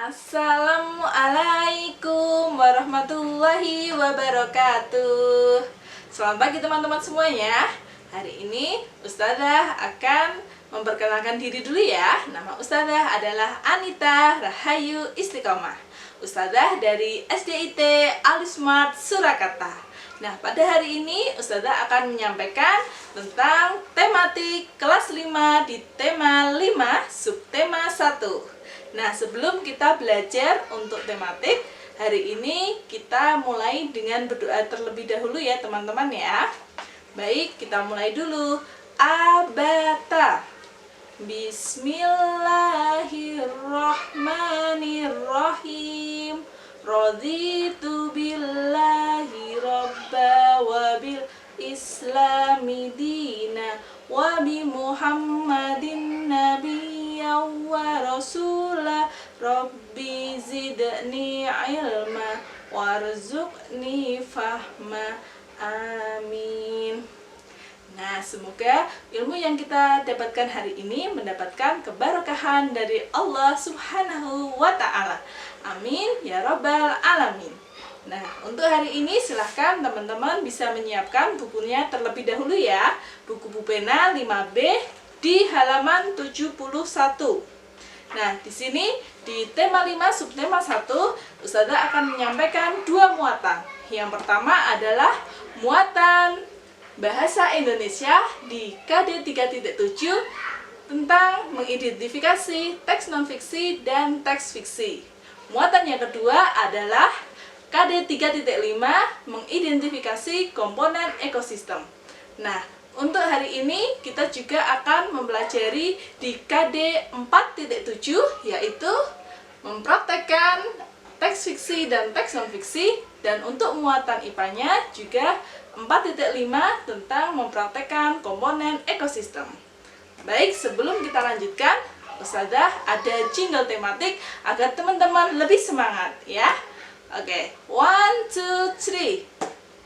Assalamualaikum warahmatullahi wabarakatuh. Selamat pagi teman-teman semuanya. Hari ini Ustazah akan memperkenalkan diri dulu ya. Nama Ustazah adalah Anita Rahayu Istiqomah, Ustazah dari SDIT Alismart Surakarta. Nah, pada hari ini Ustazah akan menyampaikan tentang tematik kelas 5 di tema 5 subtema 1. Nah, sebelum kita belajar untuk tematik, hari ini kita mulai dengan berdoa terlebih dahulu ya teman-teman ya. Baik, kita mulai dulu. Abata. Bismillahirrahmanirrahim. Raditu billahi robba wa bil islami dina wa bi muhammadin nabiyya wa rasula rabbi zidni ilma warzuqni fahma amin. Nah, semoga ilmu yang kita dapatkan hari ini mendapatkan keberkahan dari Allah Subhanahu wa Ta'ala. Amin ya Rabbal Alamin. Nah, untuk hari ini silahkan teman-teman bisa menyiapkan bukunya terlebih dahulu ya. Buku pena 5B di halaman 71. Nah, di sini di tema 5 subtema 1, Ustazah akan menyampaikan dua muatan. Yang pertama adalah muatan Bahasa Indonesia di KD 3.7 tentang mengidentifikasi teks non-fiksi dan teks fiksi. Muatan yang kedua adalah KD 3.5 mengidentifikasi komponen ekosistem. Nah, untuk hari ini kita juga akan mempelajari di KD 4.7 yaitu mempraktekkan teks fiksi dan teks non-fiksi, dan untuk muatan IPA-nya juga 4.5 tentang mempraktekkan komponen ekosistem. Baik, sebelum kita lanjutkan, Ustazah ada jingle tematik agar teman-teman lebih semangat ya. Oke, 1, 2, 3.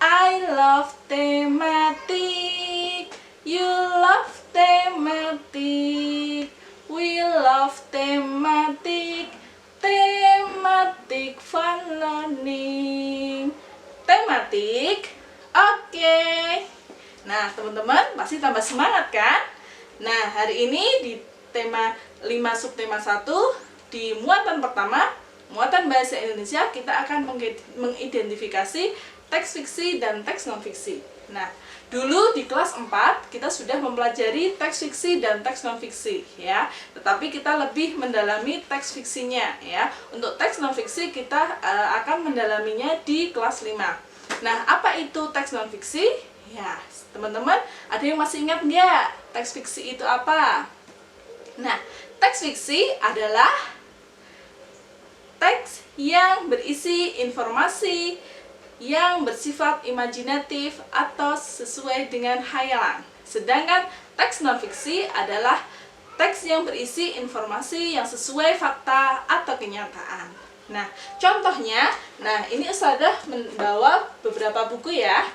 I love tematik, you love tematik, we love tematik, tematik fun learning. Tematik. Oke. Nah, teman-teman pasti tambah semangat kan? Nah, hari ini di tema 5 subtema 1 di muatan pertama, muatan bahasa Indonesia, kita akan mengidentifikasi teks fiksi dan teks non-fiksi. Nah, dulu di kelas 4 kita sudah mempelajari teks fiksi dan teks non-fiksi ya. Tetapi kita lebih mendalami teks fiksinya ya. Untuk teks non-fiksi kita akan mendalaminya di kelas 5. Nah, apa itu teks non-fiksi? Ya, teman-teman, ada yang masih ingat nggak teks fiksi itu apa? Nah, teks fiksi adalah teks yang berisi informasi yang bersifat imajinatif atau sesuai dengan khayalan. Sedangkan teks non-fiksi adalah teks yang berisi informasi yang sesuai fakta atau kenyataan. Nah, contohnya, ini Ustazah membawa beberapa buku ya.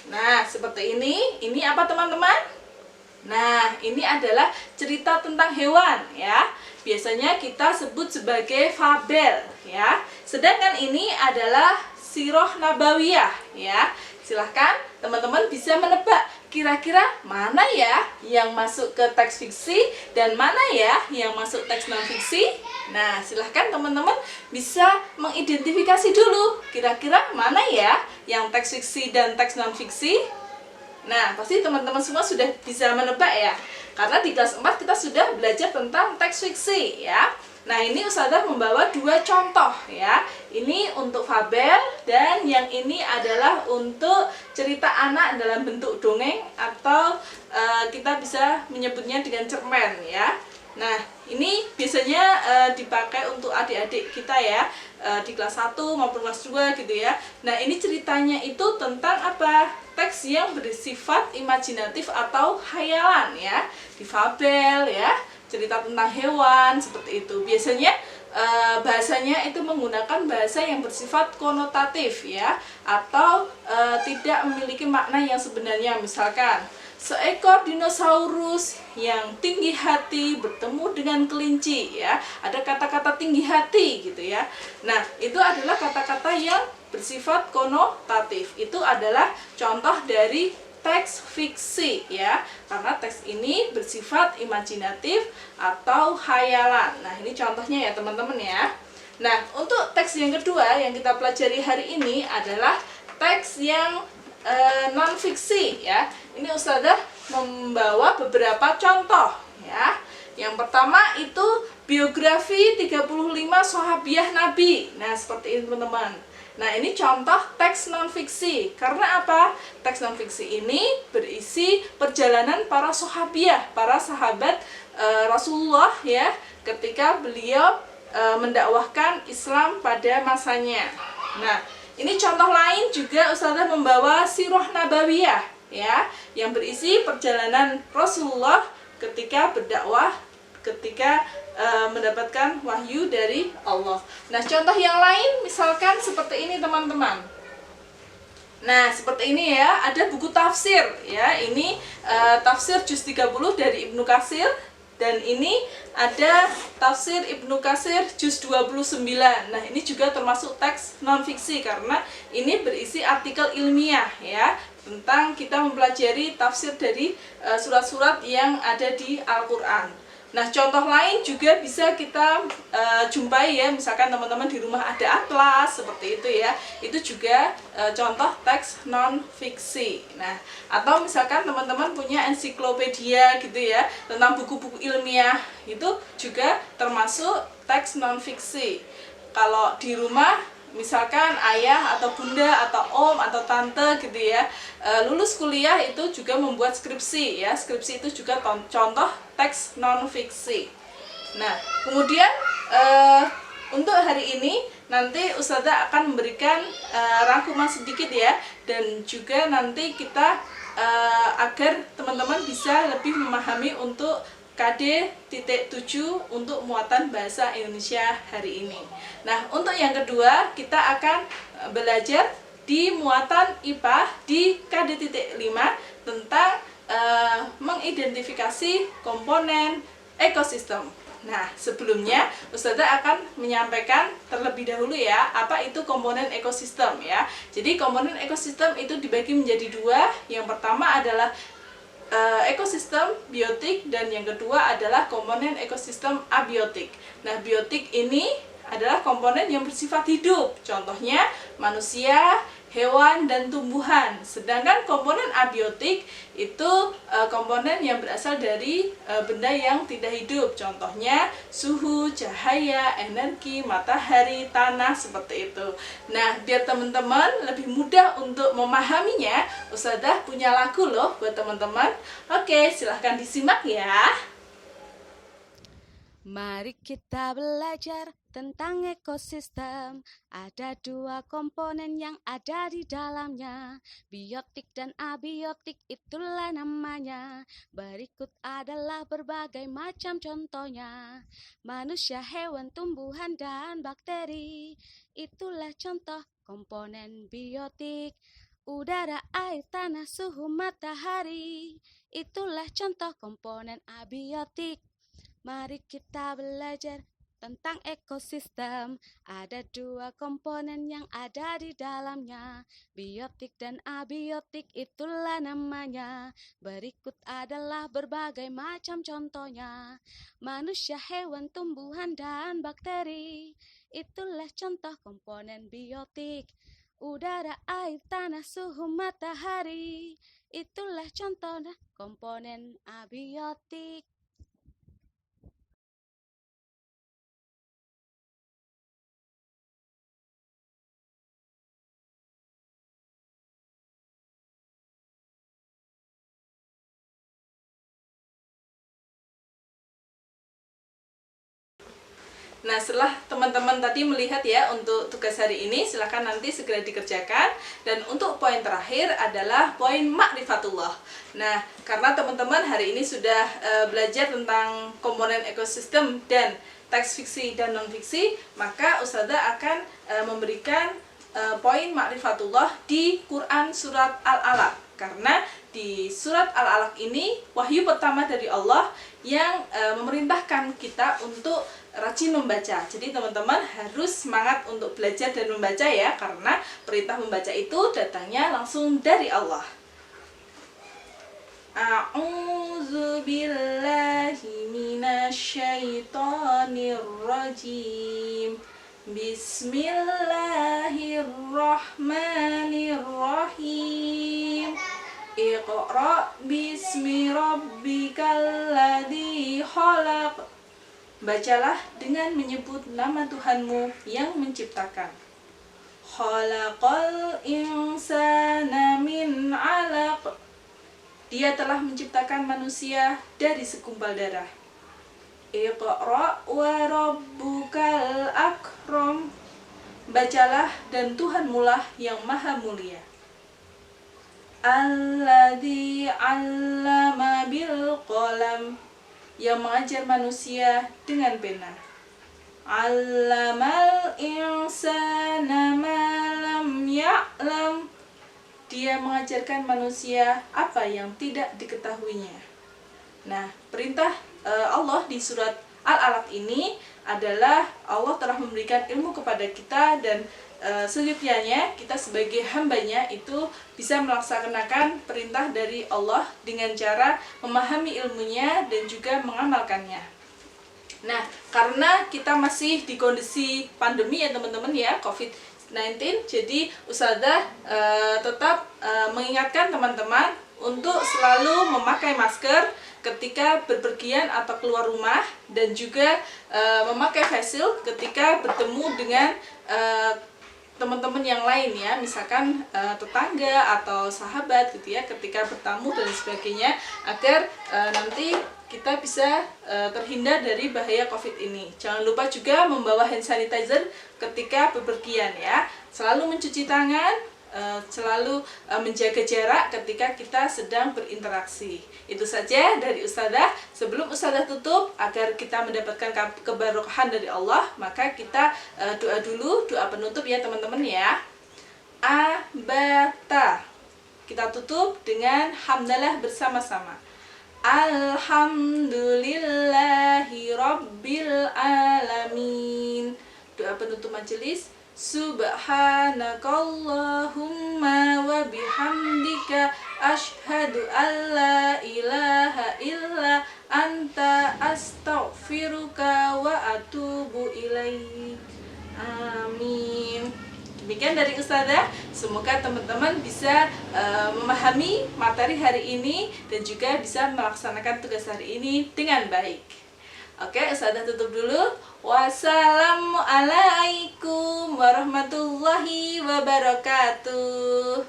Nah, seperti ini. Ini apa teman-teman? Nah, ini adalah cerita tentang hewan ya. Biasanya kita sebut sebagai fabel ya. Sedangkan ini adalah sirah nabawiyah ya. Silahkan teman-teman bisa menebak kira-kira mana ya yang masuk ke teks fiksi dan mana ya yang masuk teks non-fiksi. Nah, silahkan teman-teman bisa mengidentifikasi dulu kira-kira mana ya yang teks fiksi dan teks non-fiksi. Nah, pasti teman-teman semua sudah bisa menebak ya, karena di kelas 4 kita sudah belajar tentang teks fiksi ya. Nah, ini Ustazah membawa dua contoh ya. Ini untuk fabel dan yang ini adalah untuk cerita anak dalam bentuk dongeng atau kita bisa menyebutnya dengan cerpen ya. Nah, ini biasanya dipakai untuk adik-adik kita ya, di kelas 1 maupun kelas 2 gitu ya. Nah, ini ceritanya itu tentang apa? Teks yang bersifat imajinatif atau khayalan ya. Di fabel ya, cerita tentang hewan seperti itu. Biasanya bahasanya itu menggunakan bahasa yang bersifat konotatif ya, atau tidak memiliki makna yang sebenarnya. Misalkan seekor dinosaurus yang tinggi hati bertemu dengan kelinci, ya. Ada kata-kata tinggi hati gitu ya. Nah, itu adalah kata-kata yang bersifat konotatif. Itu adalah contoh dari teks fiksi, ya. Karena teks ini bersifat imajinatif atau khayalan. Nah, ini contohnya ya teman-teman ya. Nah, untuk teks yang kedua yang kita pelajari hari ini adalah teks yang non-fiksi, ya. Ini Ustazah membawa beberapa contoh, ya. Yang pertama itu biografi 35 sahabiah Nabi. Nah, seperti ini teman-teman. Nah, ini contoh teks non-fiksi. Karena apa? Teks non-fiksi ini berisi perjalanan para sahabiah, para sahabat Rasulullah, ya, ketika beliau mendakwahkan Islam pada masanya. Nah, ini contoh lain juga Ustazah membawa sirah nabawiyah, ya, yang berisi perjalanan Rasulullah ketika berdakwah, ketika mendapatkan wahyu dari Allah. Nah, contoh yang lain misalkan seperti ini teman-teman. Nah, seperti ini ya, ada buku tafsir, ya. Ini tafsir juz 30 dari Ibnu Katsir. Dan ini ada tafsir Ibnu Katsir juz 29. Nah, ini juga termasuk teks non-fiksi karena ini berisi artikel ilmiah, ya, tentang kita mempelajari tafsir dari surat-surat yang ada di Al-Qur'an. Nah, contoh lain juga bisa kita jumpai ya, misalkan teman-teman di rumah ada atlas seperti itu ya. Itu juga contoh teks non-fiksi. Nah, atau misalkan teman-teman punya ensiklopedia gitu ya, tentang buku-buku ilmiah, itu juga termasuk teks non-fiksi. Kalau di rumah misalkan ayah atau bunda atau om atau tante gitu ya, lulus kuliah itu juga membuat skripsi ya. Skripsi itu juga contoh teks non-fiksi. Nah, kemudian untuk hari ini nanti Ustazah akan memberikan rangkuman sedikit ya, dan juga nanti kita agar teman-teman bisa lebih memahami untuk KD.7 untuk muatan bahasa Indonesia hari ini. Nah, untuk yang kedua kita akan belajar di muatan IPA di KD.5 tentang mengidentifikasi komponen ekosistem. Nah, sebelumnya Ustazah akan menyampaikan terlebih dahulu ya, apa itu komponen ekosistem ya. Jadi komponen ekosistem itu dibagi menjadi dua. Yang pertama adalah ekosistem biotik dan yang kedua adalah komponen ekosistem abiotik. Nah, biotik ini adalah komponen yang bersifat hidup, contohnya manusia, hewan, dan tumbuhan. Sedangkan komponen abiotik itu komponen yang berasal dari benda yang tidak hidup, contohnya suhu, cahaya, energi, matahari, tanah, seperti itu. Nah, biar teman-teman lebih mudah untuk memahaminya, Ustazah punya lagu loh buat teman-teman. Oke, silahkan disimak ya. Mari kita belajar tentang ekosistem. Ada dua komponen yang ada di dalamnya, biotik dan abiotik, itulah namanya. Berikut adalah berbagai macam contohnya. Manusia, hewan, tumbuhan, dan bakteri, itulah contoh komponen biotik. Udara, air, tanah, suhu, matahari, itulah contoh komponen abiotik. Mari kita belajar tentang ekosistem. Ada dua komponen yang ada di dalamnya, biotik dan abiotik, itulah namanya. Berikut adalah berbagai macam contohnya. Manusia, hewan, tumbuhan, dan bakteri, itulah contoh komponen biotik. Udara, air, tanah, suhu, matahari, itulah contoh komponen abiotik. Nah, setelah teman-teman tadi melihat ya untuk tugas hari ini, silahkan nanti segera dikerjakan. Dan untuk poin terakhir adalah poin ma'rifatullah. Nah, karena teman-teman hari ini sudah belajar tentang komponen ekosistem dan teks fiksi dan non-fiksi, maka Ustazah akan memberikan poin ma'rifatullah di Quran Surat Al-Alaq. Karena di surat Al-Alaq ini wahyu pertama dari Allah yang memerintahkan kita untuk rajin membaca. Jadi teman-teman harus semangat untuk belajar dan membaca ya, karena perintah membaca itu datangnya langsung dari Allah. A'udzu billahi minasyaitonir rajim. Bismillahirrahmanirrahim. Iqra bismi rabbikal ladzi khalaq. Bacalah dengan menyebut nama Tuhanmu yang menciptakan. Khalaqal insana min 'alaq. Dia telah menciptakan manusia dari segumpal darah. Iqra wa rabbukal akram. Bacalah dan Tuhanmulah yang maha mulia. Alladzi 'allama bil qalam. Yang mengajar manusia dengan pena. 'Allamal insana ma lam ya'lam. Dia mengajarkan manusia apa yang tidak diketahuinya. Nah, perintah Allah di surat Al-Alaq ini adalah Allah telah memberikan ilmu kepada kita, dan seyogyanya kita sebagai hambanya itu bisa melaksanakan perintah dari Allah dengan cara memahami ilmunya dan juga mengamalkannya. Nah, karena kita masih di kondisi pandemi ya teman-teman ya, COVID-19, jadi Ustazah tetap mengingatkan teman-teman untuk selalu memakai masker ketika berpergian atau keluar rumah, dan juga memakai face shield ketika bertemu dengan teman-teman yang lain ya, misalkan tetangga atau sahabat gitu ya, ketika bertamu dan sebagainya, agar nanti kita bisa terhindar dari bahaya COVID ini. Jangan lupa juga membawa hand sanitizer ketika bepergian ya, selalu mencuci tangan, selalu menjaga jarak ketika kita sedang berinteraksi. Itu saja dari Ustazah. Sebelum Ustazah tutup, agar kita mendapatkan keberkahan dari Allah, maka kita doa dulu, doa penutup ya teman-teman ya. Abata. Kita tutup dengan hamdalah bersama-sama. Alhamdulillahi rabbil alamin. Doa penutup majelis. Subhanakallahumma wa bihamdika asyhadu an la ilaha illa anta astaghfiruka wa atubu ilaik. Amin. Demikian dari Ustazah. Semoga teman-teman bisa memahami materi hari ini dan juga bisa melaksanakan tugas hari ini dengan baik. Oke, Ustazah tutup dulu. Wassalamualaikum warahmatullahi wabarakatuh.